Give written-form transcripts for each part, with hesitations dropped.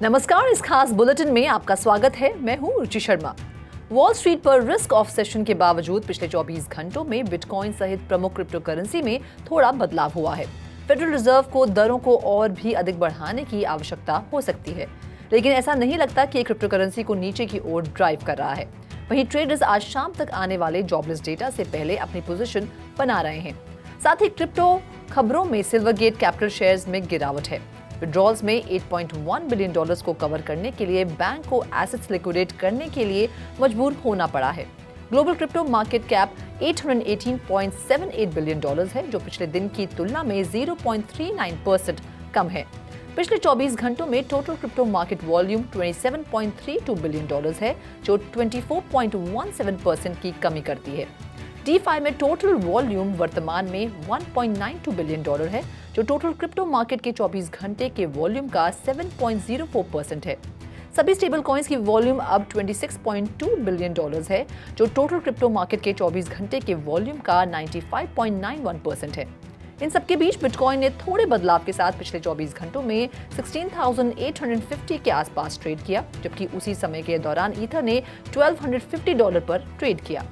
नमस्कार, इस खास बुलेटिन में आपका स्वागत है। मैं हूं रुचि शर्मा। वॉल स्ट्रीट पर रिस्क ऑफ सेशन के बावजूद पिछले 24 घंटों में बिटकॉइन सहित प्रमुख क्रिप्टो करेंसी में थोड़ा बदलाव हुआ है। फेडरल रिजर्व को दरों को और भी अधिक बढ़ाने की आवश्यकता हो सकती है, लेकिन ऐसा नहीं लगता कि क्रिप्टो करेंसी को नीचे की ओर ड्राइव कर रहा है। वहीं ट्रेडर्स आज शाम तक आने वाले जॉबलेस डेटा से पहले अपनी पोजीशन बना रहे हैं। साथ ही क्रिप्टो खबरों में सिल्वरगेट कैपिटल शेयर्स में गिरावट है। विड्रॉल्स में $8.1 बिलियन को कवर करने के लिए बैंक को एसेट्स लिक्विडेट करने के लिए मजबूर होना पड़ा है। Global crypto market cap $818.78 billion है, जो पिछले दिन की तुलना में 0.39% कम है। पिछले 24 घंटों में total crypto market volume $27.32 billion है, जो 24.17% की कमी करती है। DeFi में टोटल वॉल्यूम वर्तमान में $1.92 बिलियन है, जो टोटल क्रिप्टो मार्केट के 24 घंटे के वॉल्यूम का 7.04% है। सभी स्टेबल कॉइन्स की वॉल्यूम अब $26.2 बिलियन है, जो टोटल क्रिप्टो मार्केट के 24 घंटे के वॉल्यूम का 95.91% है। इन सबके बीच बिटकॉइन ने थोड़े बदलाव के साथ पिछले 24 घंटों में 16,850 के आसपास ट्रेड किया, जबकि उसी समय के दौरान ईथर ने $1,250 पर ट्रेड किया।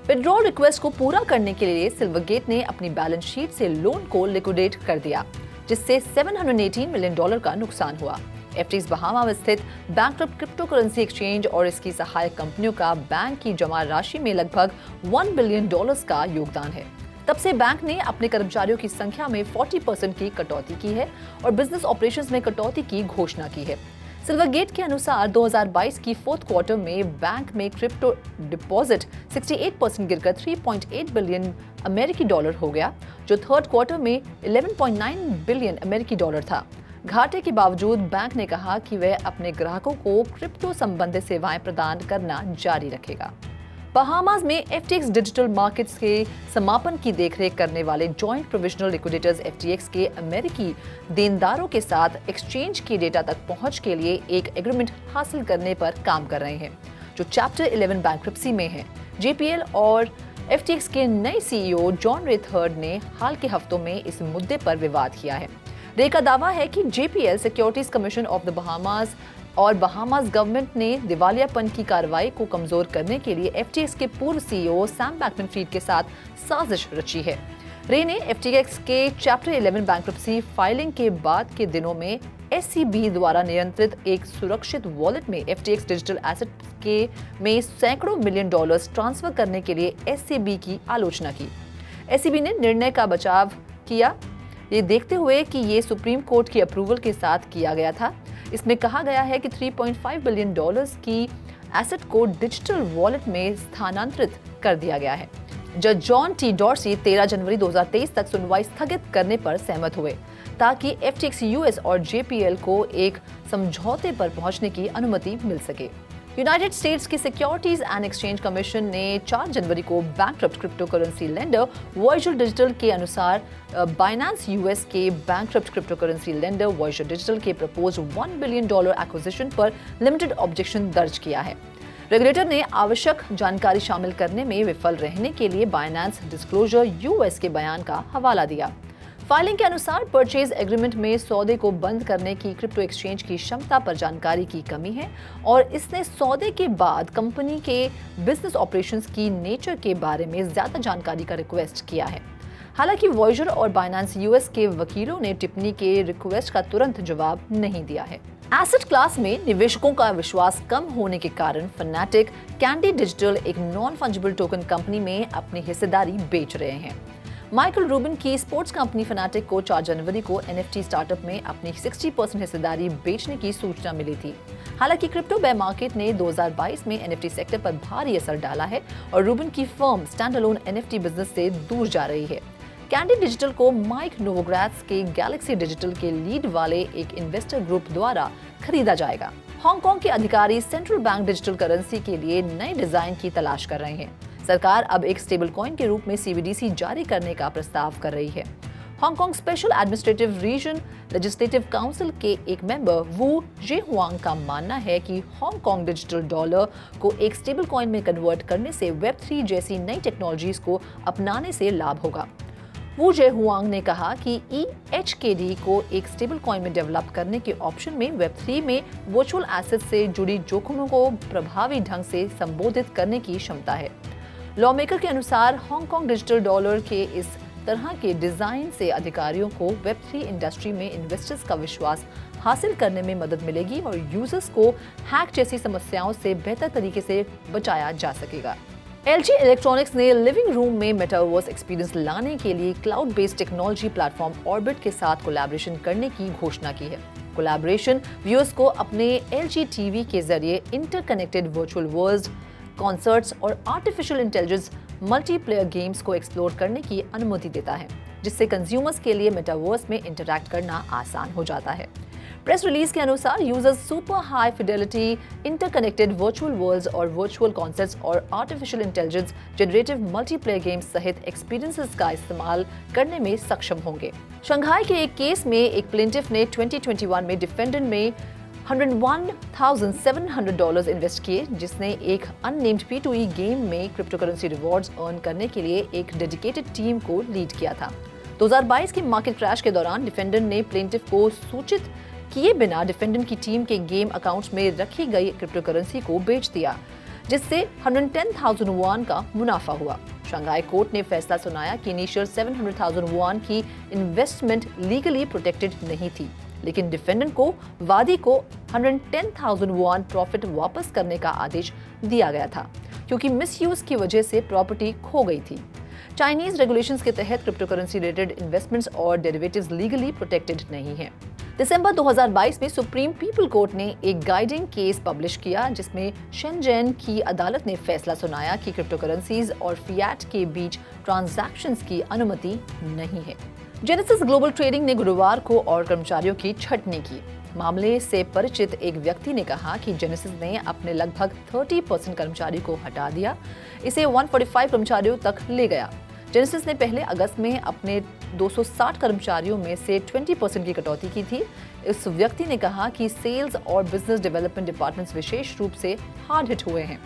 विड्रॉल रिक्वेस्ट को पूरा करने के लिए सिल्वरगेट ने अपनी बैलेंस शीट से लोन को लिक्विडेट कर दिया, जिससे $718 मिलियन का नुकसान हुआ। FTX बहामा में स्थित बैंकक्रप्ट क्रिप्टो करेंसी एक्सचेंज और इसकी सहायक कंपनियों का बैंक की जमा राशि में लगभग $1 बिलियन का योगदान है। तब से बैंक ने अपने कर्मचारियों की संख्या में 40% की कटौती की है और बिजनेस ऑपरेशंस में कटौती की घोषणा की है। सिल्वरगेट के अनुसार 2022 की फोर्थ क्वार्टर में बैंक में क्रिप्टो डिपॉजिट 68% गिरकर $3.8 बिलियन अमेरिकी डॉलर हो गया, जो थर्ड क्वार्टर में $11.9 बिलियन अमेरिकी डॉलर था। घाटे के बावजूद बैंक ने कहा कि वह अपने ग्राहकों को क्रिप्टो संबंधित सेवाएं प्रदान करना जारी रखेगा। बहामास में FTX डिजिटल मार्केट्स के समापन की देखरेख करने वाले जॉइंट प्रोविजनल लिक्विडेटर्स FTX के अमेरिकी देनदारों के साथ एक्सचेंज के डेटा तक पहुंच के लिए एक एग्रीमेंट हासिल करने पर काम कर रहे हैं, जो चैप्टर 11 बैंक्रप्सी में है। JPL और FTX के नए CEO जॉन रे थर्ड ने हाल के हफ्तों में इस मुद्दे पर विवाद किया है। रे का दावा है कि JPL securities commission of the Bahamas और बहामास गवर्नमेंट ने दिवालियापन की कार्रवाई को कमजोर करने के लिए FTX के पूर्व CEO सैम बैंकमैन-फ्रीड के साथ साजिश रची है। रे ने FTX के चैप्टर 11 बैंक्रप्सी फाइलिंग के बाद के दिनों में SEB द्वारा नियंत्रित एक सुरक्षित वॉलेट में FTX डिजिटल एसेट के में सैकड़ों मिलियन डॉलर्स ट्रांसफर करने के लिए SEB की आलोचना की। SEB ने निर्णय का बचाव किया, ये देखते हुए कि ये सुप्रीम कोर्ट की अप्रूवल के साथ किया गया था। इसमें कहा गया है कि $3.5 बिलियन की एसेट को डिजिटल वॉलेट में स्थानांतरित कर दिया गया है। जज जॉन टी डॉर्सी 13 जनवरी 2023 तक सुनवाई स्थगित करने पर सहमत हुए, ताकि FTX US और JPL को एक समझौते पर पहुंचने की अनुमति मिल सके। यूनाइटेड स्टेट्स की सिक्योरिटीज एंड एक्सचेंज कमीशन ने 4 जनवरी को bankrupt crypto currency lender Voyager digital के अनुसार बाइनेंस US के bankrupt crypto currency lender Voyager digital के प्रपोज्ड $1 बिलियन एक्विजिशन पर लिमिटेड ऑब्जेक्शन दर्ज किया है। रेगुलेटर ने आवश्यक जानकारी शामिल करने में विफल रहने के लिए बाइनेंस डिस्क्लोजर US के बयान का हवाला दिया। फाइलिंग के अनुसार परचेज एग्रीमेंट में सौदे को बंद करने की क्रिप्टो एक्सचेंज की क्षमता पर जानकारी की कमी है और इसने सौदे के बाद कंपनी के बिजनेस ऑपरेशंस की नेचर के बारे में ज्यादा जानकारी का रिक्वेस्ट किया है। हालांकि वॉयजर और बाइनेंस US के वकीलों ने टिप्पणी के रिक्वेस्ट का तुरंत जवाब नहीं दिया है। एसेट क्लास में निवेशकों का विश्वास कम होने के कारण फनाटिक कैंडी डिजिटल एक नॉन फंजिबल टोकन कंपनी में अपनी हिस्सेदारी बेच रहे हैं। माइकल रूबिन की स्पोर्ट्स कंपनी फनाटिक को 4 जनवरी को NFT स्टार्टअप में अपनी 60% हिस्सेदारी बेचने की सूचना मिली थी। हालांकि क्रिप्टो बेयर मार्केट ने 2022 में NFT सेक्टर पर भारी असर डाला है और रूबिन की फर्म स्टैंडअलोन NFT बिजनेस से दूर जा रही है। कैंडी डिजिटल को माइक नोवोग्रात्स के गैलेक्सी डिजिटल के लीड वाले एक इन्वेस्टर ग्रुप द्वारा खरीदा जाएगा। हांगकांग के अधिकारी सेंट्रल बैंक डिजिटल करेंसी के लिए नए डिजाइन की तलाश कर रहे हैं। सरकार अब एक स्टेबल कॉइन के रूप में CBDC जारी करने का प्रस्ताव कर रही है। Hong Kong Special Administrative Region Legislative Council के एक मेंबर वू जेहुआंग का मानना है कि हांगकांग डिजिटल डॉलर को एक स्टेबल कॉइन में कन्वर्ट करने से Web3 जैसी नई टेक्नोलॉजीज को अपनाने से लाभ होगा। वू जे हुआंग ने कहा कि EHKD को एक स्टेबल कॉइन में डेवलप करने के ऑप्शन में Web3 में वर्चुअल एसेट से जुड़ी जोखिमों को प्रभावी ढंग से संबोधित करने की क्षमता है। लॉमेकर के अनुसार हांगकांग डिजिटल डॉलर के इस तरह के डिजाइन से अधिकारियों को Web3 इंडस्ट्री में इन्वेस्टर्स का विश्वास हासिल करने में मदद मिलेगी और यूजर्स को हैक जैसी समस्याओं से बेहतर तरीके से बचाया जा सकेगा। LG इलेक्ट्रॉनिक्स ने लिविंग रूम में मेटावर्स एक्सपीरियंस लाने के लिए cloud based technology platform orbit के साथ कोलैबोरेशन करने की घोषणा की है। कोलैबोरेशन व्यूअर्स को अपने LG टीवी के जरिए इंटरकनेक्टेड वर्चुअल वर्ल्ड, कॉन्सर्ट्स और आर्टिफिशियल इंटेलिजेंस मल्टीप्लेयर गेम्स को एक्सप्लोर करने की अनुमति देता है, जिससे कंज्यूमर्स के लिए मेटावर्स में इंटरैक्ट करना आसान हो जाता है। प्रेस रिलीज के अनुसार users super high fidelity interconnected virtual worlds और वर्चुअल कॉन्सर्ट्स और artificial intelligence generative multiplayer games सहित एक्सपीरियंसेस का इस्तेमाल करने में सक्षम होंगे। शंघाई के एक केस में एक प्लेंटिफ ने 2021 में डिफेंडेंट में $101,700 इन्वेस्ट किए, जिसने एक अननेम्ड P2E गेम में क्रिप्टोकरेंसी रिवॉर्ड्स अर्न करने के लिए एक डेडिकेटेड टीम को लीड किया था। 2022 के मार्केट क्रैश के दौरान डिफेंडेंट ने प्लेंटिफ को सूचित किए बिना डिफेंडेंट की टीम के गेम अकाउंट्स में रखी गई क्रिप्टोकरेंसी को बेच दिया, जिससे 110,000 वॉन का मुनाफा हुआ। शंघाई कोर्ट ने फैसला सुनाया कि इनिशियल 700,000 वॉन की इन्वेस्टमेंट लीगली प्रोटेक्टेड नहीं थी, लेकिन डिफेंडेंट को वादी को 110,000 वॉन प्रॉफिट वापस करने का आदेश दिया गया था, क्योंकि मिसयूज की वजह से प्रॉपर्टी खो गई थी। चाइनीज रेगुलेशंस के तहत क्रिप्टोकरेंसी रिलेटेड इन्वेस्टमेंट्स और डेरिवेटिव्स लीगली प्रोटेक्टेड नहीं हैं। दिसंबर 2022 में सुप्रीम पीपल कोर्ट ने एक गाइडिंग केस पब्लिश किया, जिसमें शेनजेन की अदालत ने फैसला सुनाया कि क्रिप्टोकरेंसीज और फिएट के बीच ट्रांजैक्शंस की अनुमति नहीं है। जेनेसिस ग्लोबल ट्रेडिंग ने गुरुवार को और कर्मचारियों की छंटनी की। मामले से परिचित एक व्यक्ति ने कहा कि जेनेसिस ने अपने लगभग 30% कर्मचारी को हटा दिया, इसे 145 कर्मचारियों तक ले गया। जेनेसिस ने पहले अगस्त में अपने 260 कर्मचारियों में से 20% की कटौती की थी। इस व्यक्ति ने कहा कि सेल्स और बिजनेस डेवलपमेंट डिपार्टमेंट्स विशेष रूप से हार्ड हिट हुए हैं।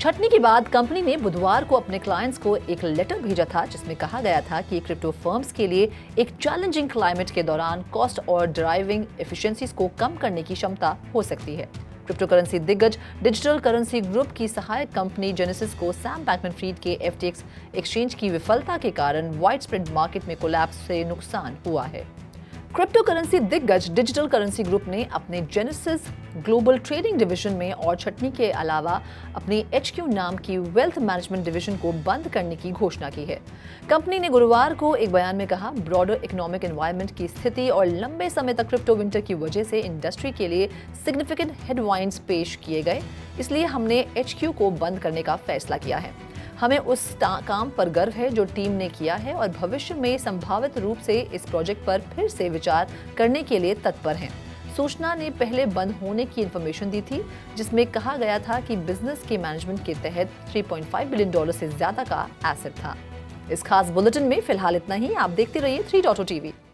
छटनी के बाद कंपनी ने बुधवार को अपने क्लाइंट्स को एक लेटर भेजा था, जिसमें कहा गया था कि क्रिप्टो फर्म्स के लिए एक चैलेंजिंग क्लाइमेट के दौरान कॉस्ट और ड्राइविंग एफिशिएंसीज को कम करने की क्षमता हो सकती है। क्रिप्टोकरेंसी दिग्गज डिजिटल करेंसी ग्रुप की सहायक कंपनी जेनेसिस को सैम बैंकमैन-फ्रीड के FTX एक्सचेंज की विफलता के कारण वाइड स्प्रेड मार्केट में कोलैप्स से नुकसान हुआ है। क्रिप्टोकरेंसी दिग्गज डिजिटल करेंसी ग्रुप ने अपने जेनेसिस ग्लोबल ट्रेडिंग डिवीजन में और छटनी के अलावा अपनी HQ नाम की वेल्थ मैनेजमेंट डिवीजन को बंद करने की घोषणा की है। कंपनी ने गुरुवार को एक बयान में कहा, ब्रॉडर इकोनॉमिक एनवायरनमेंट की स्थिति और लंबे समय तक क्रिप्टो विंटर की वजह से इंडस्ट्री के लिए सिग्निफिकेंट हेडवाइंड्स पेश किए गए, इसलिए हमने HQ को बंद करने का फैसला किया है। हमें उस काम पर गर्व है जो टीम ने किया है और भविष्य में संभावित रूप से इस प्रोजेक्ट पर फिर से विचार करने के लिए तत्पर हैं। सूचना ने पहले बंद होने की इन्फॉर्मेशन दी थी, जिसमें कहा गया था कि बिजनेस के मैनेजमेंट के तहत $3.5 बिलियन से ज्यादा का एसेट था। इस खास बुलेटिन में फिलहाल इतना ही। आप देखते रहिए 3.0 TV।